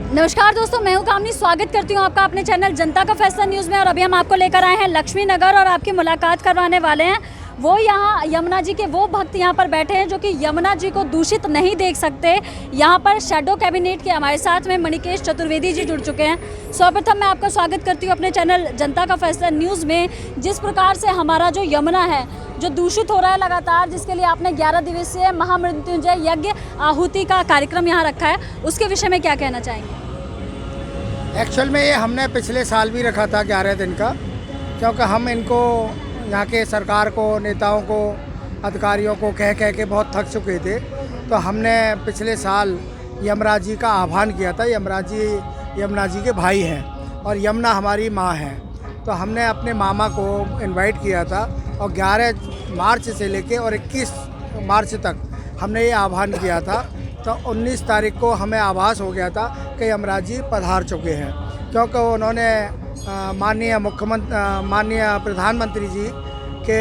नमस्कार दोस्तों, मैं हूं कामनी। स्वागत करती हूं आपका अपने चैनल जनता का फैसला न्यूज़ में। और अभी हम आपको लेकर आए हैं लक्ष्मी नगर और आपकी मुलाकात करवाने वाले हैं वो यहाँ यमुना जी के वो भक्त यहाँ पर बैठे हैं जो कि यमुना जी को दूषित नहीं देख सकते। यहाँ पर शैडो कैबिनेट के हमारे साथ में मणिकेश चतुर्वेदी जी जुड़ चुके हैं। सर्वप्रथम मैं आपका स्वागत करती हूँ अपने चैनल जनता का फैसला न्यूज़ में। जिस प्रकार से हमारा जो यमुना है जो दूषित हो रहा है लगातार, जिसके लिए आपने 11 दिवसीय महामृत्युंजय यज्ञ आहुति का कार्यक्रम यहाँ रखा है, उसके विषय में क्या कहना चाहेंगे? एक्चुअल में ये हमने पिछले साल भी रखा था 11 दिन का, क्योंकि हम इनको यहाँ के सरकार को, नेताओं को, अधिकारियों को कह के बहुत थक चुके थे। तो हमने पिछले साल यमराज जी का आह्वान किया था। यमुना जी के भाई हैं और यमुना हमारी माँ है। तो हमने अपने मामा को इनवाइट किया था और 11 मार्च से लेके और 21 मार्च तक हमने ये आह्वान किया था। तो 19 तारीख को हमें आभास हो गया था कि यमराज जी पधार चुके हैं, क्योंकि उन्होंने माननीय प्रधानमंत्री जी के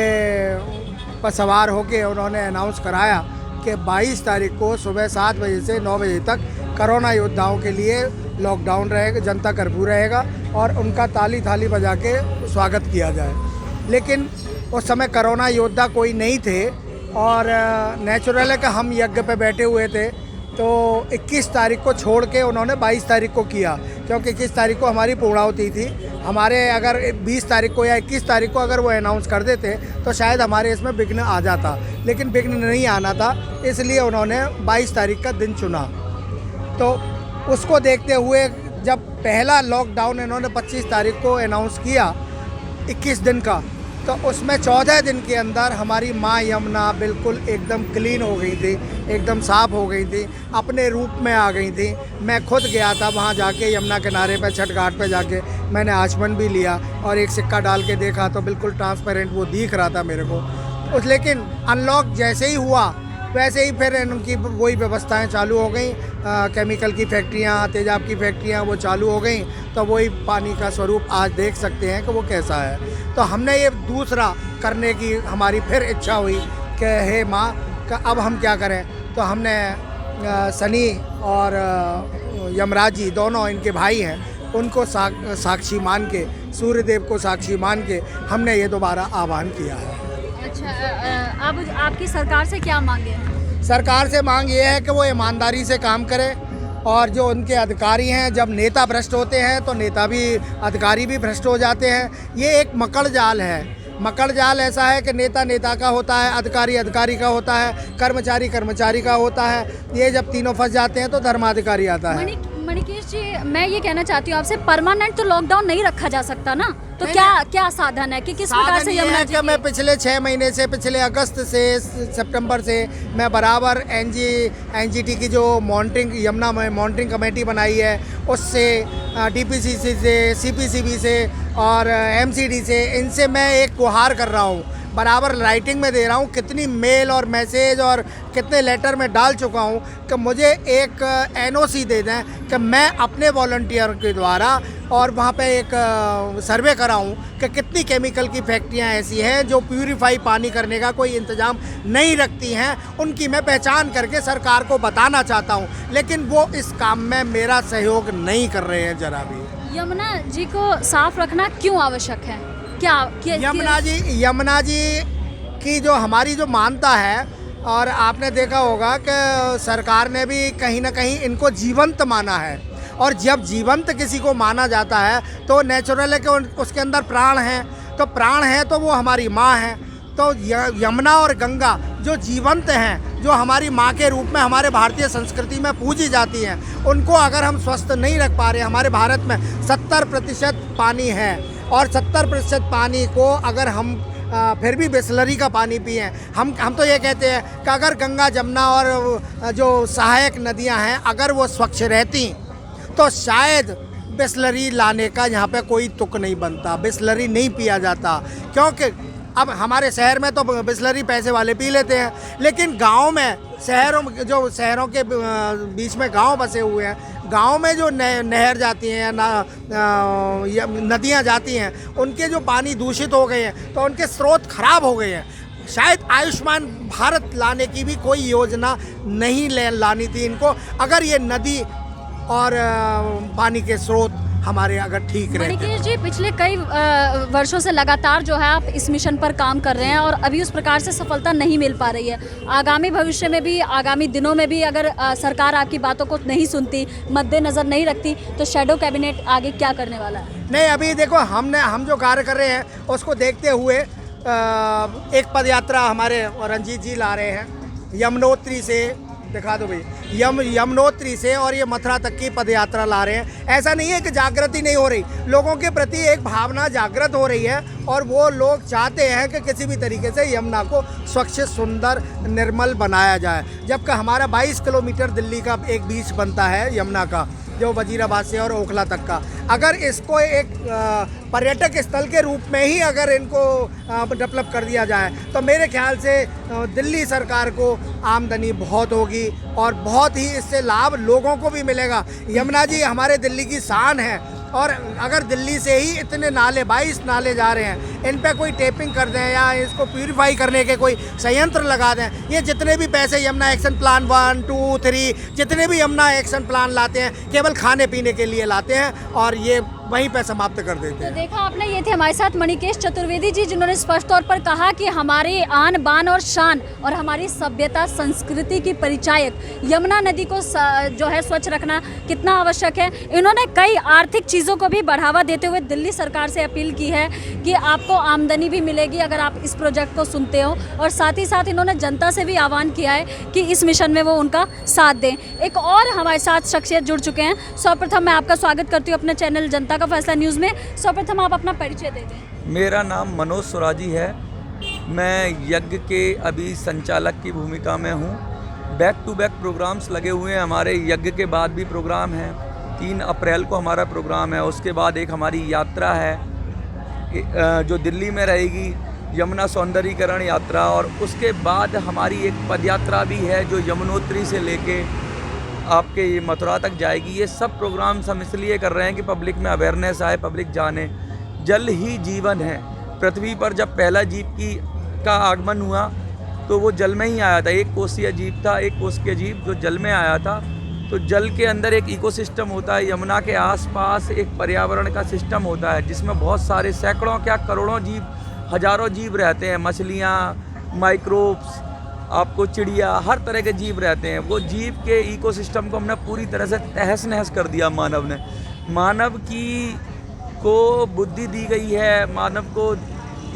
पर सवार होकर उन्होंने अनाउंस कराया कि 22 तारीख को सुबह 7 बजे से 9 बजे तक कोरोना योद्धाओं के लिए लॉकडाउन रहेगा, जनता कर्फ्यू रहेगा और उनका ताली थाली बजा के स्वागत किया जाए। लेकिन उस समय कोरोना योद्धा कोई नहीं थे और नेचुरल है कि हम यज्ञ पे बैठे हुए थे। तो 21 तारीख को छोड़ के उन्होंने 22 तारीख को किया, क्योंकि 21 तारीख को हमारी पूर्णाहुति थी। हमारे अगर 20 तारीख को या 21 तारीख को अगर वो अनाउंस कर देते तो शायद हमारे इसमें विघ्न आ जाता, लेकिन विघ्न नहीं आना था, इसलिए उन्होंने 22 तारीख का दिन चुना। तो उसको देखते हुए जब पहला लॉकडाउन इन्होंने 25 तारीख को अनाउंस किया 21 दिन का, तो उसमें 14 दिन के अंदर हमारी माँ यमुना बिल्कुल एकदम क्लीन हो गई थी, एकदम साफ़ हो गई थी, अपने रूप में आ गई थी। मैं खुद गया था वहाँ जाके, यमुना किनारे पे छठ घाट पे जाके मैंने आचमन भी लिया और एक सिक्का डाल के देखा तो बिल्कुल ट्रांसपेरेंट वो दिख रहा था मेरे को। लेकिन अनलॉक जैसे ही हुआ वैसे ही फिर उनकी वही व्यवस्थाएं चालू हो गई। केमिकल की फैक्ट्रियाँ, तेजाब की फैक्ट्रियाँ वो चालू हो गई। तो वही पानी का स्वरूप आज देख सकते हैं कि वो कैसा है। तो हमने ये दूसरा करने की हमारी फिर इच्छा हुई कि हे माँ का अब हम क्या करें। तो हमने शनि और यमराज जी दोनों इनके भाई हैं, उनको साक्षी मान के, सूर्यदेव को साक्षी मान के हमने ये दोबारा आह्वान किया है। अच्छा, अब आपकी सरकार से क्या मांगे हैं? सरकार से मांग ये है कि वो ईमानदारी से काम करे और जो उनके अधिकारी हैं, जब नेता भ्रष्ट होते हैं तो नेता भी, अधिकारी भी भ्रष्ट हो जाते हैं। ये एक मकड़ जाल है। मकड़ जाल ऐसा है कि नेता नेता का होता है, अधिकारी अधिकारी का होता है, कर्मचारी कर्मचारी का होता है। ये जब तीनों फंस जाते हैं तो धर्माधिकारी आता है। मणिकेश जी, मैं ये कहना चाहती हूँ आपसे, परमानेंट तो लॉकडाउन नहीं रखा जा सकता ना, तो क्या साधन है कि किस प्रकार से यमुना जी मैं पिछले 6 महीने से, पिछले अगस्त से सितंबर से मैं बराबर एनजीटी की जो मॉनिटरिंग, यमुना में मॉनिटरिंग कमेटी बनाई है, उससे डीपीसीसी से, सीपीसीबी से और एमसीडी से, इनसे मैं एक गुहार कर रहा हूँ, बराबर राइटिंग में दे रहा हूँ, कितनी मेल और मैसेज और कितने लेटर में डाल चुका हूँ कि मुझे एक एनओसी दे दें कि मैं अपने वॉलंटियर के द्वारा और वहाँ पे एक सर्वे कराऊँ कि कितनी केमिकल की फैक्ट्रियाँ ऐसी हैं जो प्यूरीफाई पानी करने का कोई इंतज़ाम नहीं रखती हैं। उनकी मैं पहचान करके सरकार को बताना चाहता हूँ, लेकिन वो इस काम में मेरा सहयोग नहीं कर रहे हैं जरा भी। यमुना जी को साफ रखना क्यों आवश्यक है? यमुना जी की जो हमारी जो मानता है, और आपने देखा होगा कि सरकार ने भी कहीं ना कहीं इनको जीवंत माना है। और जब जीवंत किसी को माना जाता है तो नेचुरल है कि उसके अंदर प्राण है। तो प्राण है तो वो हमारी माँ है। तो यमुना और गंगा जो जीवंत हैं, जो हमारी माँ के रूप में हमारे भारतीय संस्कृति में पूजी जाती हैं, उनको अगर हम स्वस्थ नहीं रख पा रहे, हमारे भारत में 70% पानी है और 70% पानी को अगर हम फिर भी बिसलरी का पानी पिए, हम तो ये कहते हैं कि अगर गंगा, जमुना और जो सहायक नदियां हैं अगर वो स्वच्छ रहती तो शायद बिसलरी लाने का यहाँ पे कोई तुक नहीं बनता, बिसलरी नहीं पिया जाता। क्योंकि अब हमारे शहर में तो बिसलरी पैसे वाले पी लेते हैं, लेकिन गांव में, शहरों के बीच में गांव बसे हुए हैं, गांव में जो नहर जाती हैं, नदियां जाती हैं, उनके जो पानी दूषित हो गए हैं तो उनके स्रोत खराब हो गए हैं। शायद आयुष्मान भारत लाने की भी कोई योजना नहीं लानी थी इनको। अगर ये नदी और पानी के स्रोत हमारे अगर ठीक रहते मणिकेश जी, पिछले कई वर्षों से लगातार जो है आप इस मिशन पर काम कर रहे हैं और अभी उस प्रकार से सफलता नहीं मिल पा रही है। आगामी भविष्य में भी, आगामी दिनों में भी अगर सरकार आपकी बातों को नहीं सुनती, मद्देनजर नहीं रखती, तो शैडो कैबिनेट आगे क्या करने वाला है? नहीं, अभी देखो हम जो कार्य कर रहे हैं उसको देखते हुए एक पद यात्रा हमारे रंजीत जी ला रहे हैं यमुनोत्री से, दिखा दो भाई, यमुनोत्री से और ये मथुरा तक की पद यात्रा ला रहे हैं। ऐसा नहीं है कि जागृति नहीं हो रही, लोगों के प्रति एक भावना जागृत हो रही है और वो लोग चाहते हैं कि किसी भी तरीके से यमुना को स्वच्छ, सुंदर, निर्मल बनाया जाए। जबकि हमारा 22 किलोमीटर दिल्ली का एक बीच बनता है यमुना का, जो वजीराबाद से और ओखला तक का, अगर इसको एक पर्यटक स्थल के रूप में ही अगर इनको डेवलप कर दिया जाए तो मेरे ख्याल से दिल्ली सरकार को आमदनी बहुत होगी और बहुत ही इससे लाभ लोगों को भी मिलेगा। यमुना जी हमारे दिल्ली की शान है और अगर दिल्ली से ही इतने नाले, 22 नाले जा रहे हैं, इन पे कोई टेपिंग कर दें या इसको प्यूरिफाई करने के कोई संयंत्र लगा दें, ये जितने भी पैसे यमुना एक्शन प्लान 1, 2, 3 जितने भी यमुना एक्शन प्लान लाते हैं केवल खाने पीने के लिए लाते हैं और ये वहीं पे समाप्त कर देते हैं। तो देखा आपने, ये थे हमारे साथ मणिकेश चतुर्वेदी जी, जिन्होंने स्पष्ट तौर पर कहा कि हमारी आन बान और शान और हमारी सभ्यता संस्कृति की परिचायक यमुना नदी को जो है स्वच्छ रखना कितना आवश्यक है। इन्होंने कई आर्थिक चीज़ों को भी बढ़ावा देते हुए दिल्ली सरकार से अपील की है कि आपको आमदनी भी मिलेगी अगर आप इस प्रोजेक्ट को सुनते हो, और साथ ही साथ इन्होंने जनता से भी आह्वान किया है कि इस मिशन में वो उनका साथ दें। एक और हमारे साथ शख्सियत जुड़ चुके हैं। सर्वप्रथम मैं आपका स्वागत करती हूँ अपने चैनल जनता का फैसला न्यूज़ में। सर्वप्रथम आप अपना परिचय दे दें। मेरा नाम मनोज सुराजी है, मैं यज्ञ के अभी संचालक की भूमिका में हूँ। बैक टू बैक प्रोग्राम्स लगे हुए हैं हमारे, यज्ञ के बाद भी प्रोग्राम है, 3 अप्रैल को हमारा प्रोग्राम है, उसके बाद एक हमारी यात्रा है जो दिल्ली में रहेगी, यमुना सौंदर्यीकरण यात्रा, और उसके बाद हमारी एक पद यात्रा भी है जो यमुनोत्री से लेके आपके ये मथुरा तक जाएगी। ये सब प्रोग्राम्स हम इसलिए कर रहे हैं कि पब्लिक में अवेयरनेस आए, पब्लिक जाने। जल ही जीवन है। पृथ्वी पर जब पहला जीव का आगमन हुआ तो वो जल में ही आया था, एक कोसीय जीव था, एक कोशिकीय जीव जो जल में आया था। तो जल के अंदर एक इकोसिस्टम होता है, यमुना के आसपास एक पर्यावरण का सिस्टम होता है जिसमें बहुत सारे सैकड़ों क्या करोड़ों जीव, हजारों जीव रहते हैं, मछलियाँ, माइक्रोब्स, आपको चिड़िया, हर तरह के जीव रहते हैं। वो जीव के इकोसिस्टम को हमने पूरी तरह से तहस नहस कर दिया मानव ने। मानव को बुद्धि दी गई है, मानव को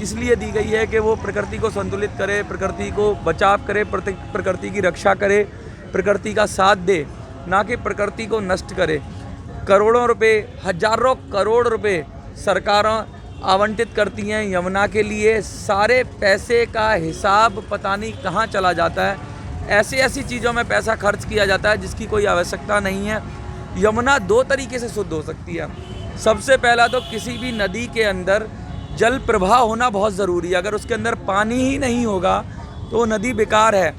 इसलिए दी गई है कि वो प्रकृति को संतुलित करे, प्रकृति को बचाव करे, प्रकृति की रक्षा करे, प्रकृति का साथ दे, ना कि प्रकृति को नष्ट करे। करोड़ों रुपए, हजारों करोड़ रुपए सरकारों आवंटित करती हैं यमुना के लिए। सारे पैसे का हिसाब पता नहीं कहाँ चला जाता है। ऐसी चीज़ों में पैसा खर्च किया जाता है जिसकी कोई आवश्यकता नहीं है। यमुना 2 तरीके से शुद्ध हो सकती है। सबसे पहला तो किसी भी नदी के अंदर जल प्रवाह होना बहुत ज़रूरी है। अगर उसके अंदर पानी ही नहीं होगा तो नदी बेकार है,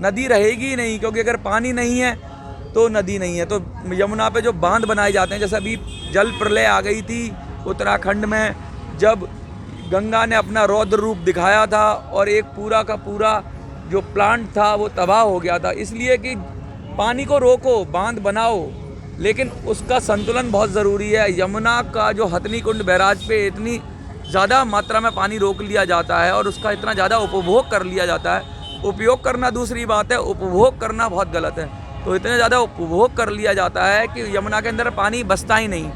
नदी रहेगी ही नहीं, क्योंकि अगर पानी नहीं है तो नदी नहीं है। तो यमुना पे जो बांध बनाए जाते हैं, जैसे अभी जल प्रलय आ गई थी उत्तराखंड में, जब गंगा ने अपना रौद्र रूप दिखाया था और एक पूरा का पूरा जो प्लांट था वो तबाह हो गया था। इसलिए कि पानी को रोको, बांध बनाओ, लेकिन उसका संतुलन बहुत ज़रूरी है। यमुना का जो हथनी कुंड बैराज पे इतनी ज़्यादा मात्रा में पानी रोक लिया जाता है और उसका इतना ज़्यादा उपभोग कर लिया जाता है। उपयोग करना दूसरी बात है, उपभोग करना बहुत गलत है। तो इतना ज़्यादा उपभोग कर लिया जाता है कि यमुना के अंदर पानी बचता ही नहीं।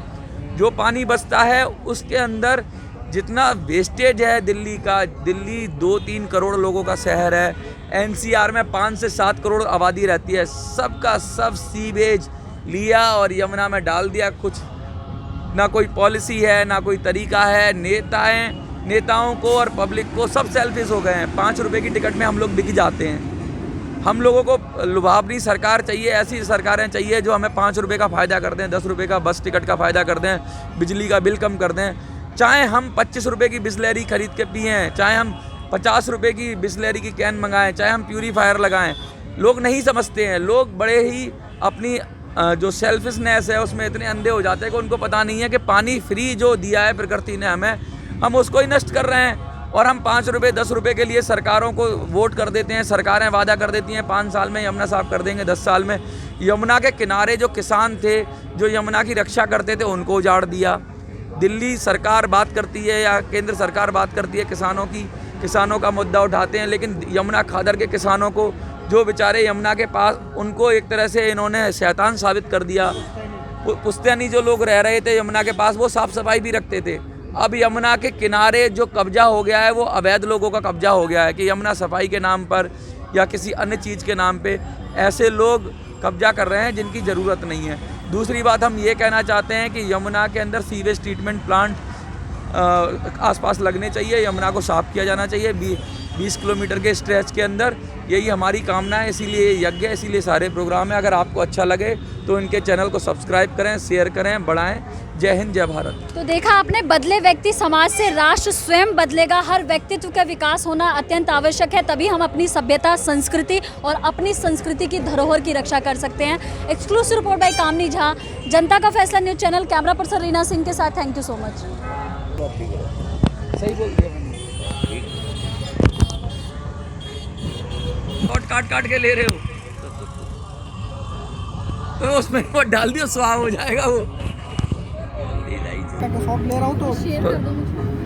जो पानी बचता है उसके अंदर जितना वेस्टेज है दिल्ली का, दिल्ली 2-3 करोड़ लोगों का शहर है, एनसीआर में 5 से 7 करोड़ आबादी रहती है, सबका सब सीवेज लिया और यमुना में डाल दिया। कुछ ना कोई पॉलिसी है, ना कोई तरीका है। नेताओं को और पब्लिक को सब सेल्फिश हो गए हैं। 5 रुपए की टिकट में हम लोग बिक जाते हैं। हम लोगों को लुभावनी सरकार चाहिए, ऐसी सरकारें चाहिए जो हमें 5 रुपए का फ़ायदा कर दें, 10 रुपए का बस टिकट का फ़ायदा कर दें, बिजली का बिल कम कर दें। चाहे हम 25 रुपए की बिस्लेरी खरीद के पिएँ, चाहे हम 50 रुपए की बिस्लेरी की कैन मंगाएं, चाहे हम प्यूरीफायर लगाएं, लोग नहीं समझते हैं। लोग बड़े ही अपनी जो सेल्फिशनेस है उसमें इतने अंधे हो जाते हैं कि उनको पता नहीं है कि पानी फ्री जो दिया है प्रकृति ने हमें, हम उसको ही नष्ट कर रहे हैं। और हम 5 रुपये 10 रुपये के लिए सरकारों को वोट कर देते हैं। सरकारें वादा कर देती हैं 5 साल में यमुना साफ कर देंगे, 10 साल में। यमुना के किनारे जो किसान थे, जो यमुना की रक्षा करते थे, उनको उजाड़ दिया। दिल्ली सरकार बात करती है या केंद्र सरकार बात करती है किसानों की, किसानों का मुद्दा उठाते हैं, लेकिन यमुना खादर के किसानों को, जो बेचारे यमुना के पास, उनको एक तरह से इन्होंने शैतान साबित कर दिया। पुश्तैनी जो लोग रह रहे थे यमुना के पास, वो साफ़ सफाई भी रखते थे। अब यमुना के किनारे जो कब्जा हो गया है वो अवैध लोगों का कब्जा हो गया है कि यमुना सफाई के नाम पर या किसी अन्य चीज़ के नाम पे ऐसे लोग कब्जा कर रहे हैं जिनकी ज़रूरत नहीं है। दूसरी बात हम ये कहना चाहते हैं कि यमुना के अंदर सीवेज ट्रीटमेंट प्लांट आसपास लगने चाहिए, यमुना को साफ़ किया जाना चाहिए 20 किलोमीटर के स्ट्रेच के अंदर। यही हमारी कामना है, इसीलिए ये यज्ञ है, इसीलिए सारे प्रोग्राम है। अगर आपको अच्छा लगे तो इनके चैनल को सब्सक्राइब करें, शेयर करें, बढ़ाएं। जय हिंद, जय भारत। तो देखा आपने, बदले व्यक्ति समाज से राष्ट्र स्वयं बदलेगा। हर व्यक्तित्व का विकास होना अत्यंत आवश्यक है, तभी हम अपनी सभ्यता, संस्कृति और अपनी संस्कृति की धरोहर की रक्षा कर सकते हैं। एक्सक्लूसिव रिपोर्ट बाय कामनी झा, जनता का फैसला news channel. Camera person Reena Singh के साथ। Thank you so much. सही बोल दिया काट काट के ले रहे हो तो उसमें वो डाल दियो, स्वाह हो जाएगा वो। शॉट ले रहा हूँ तो शेयर कर दो मुझे।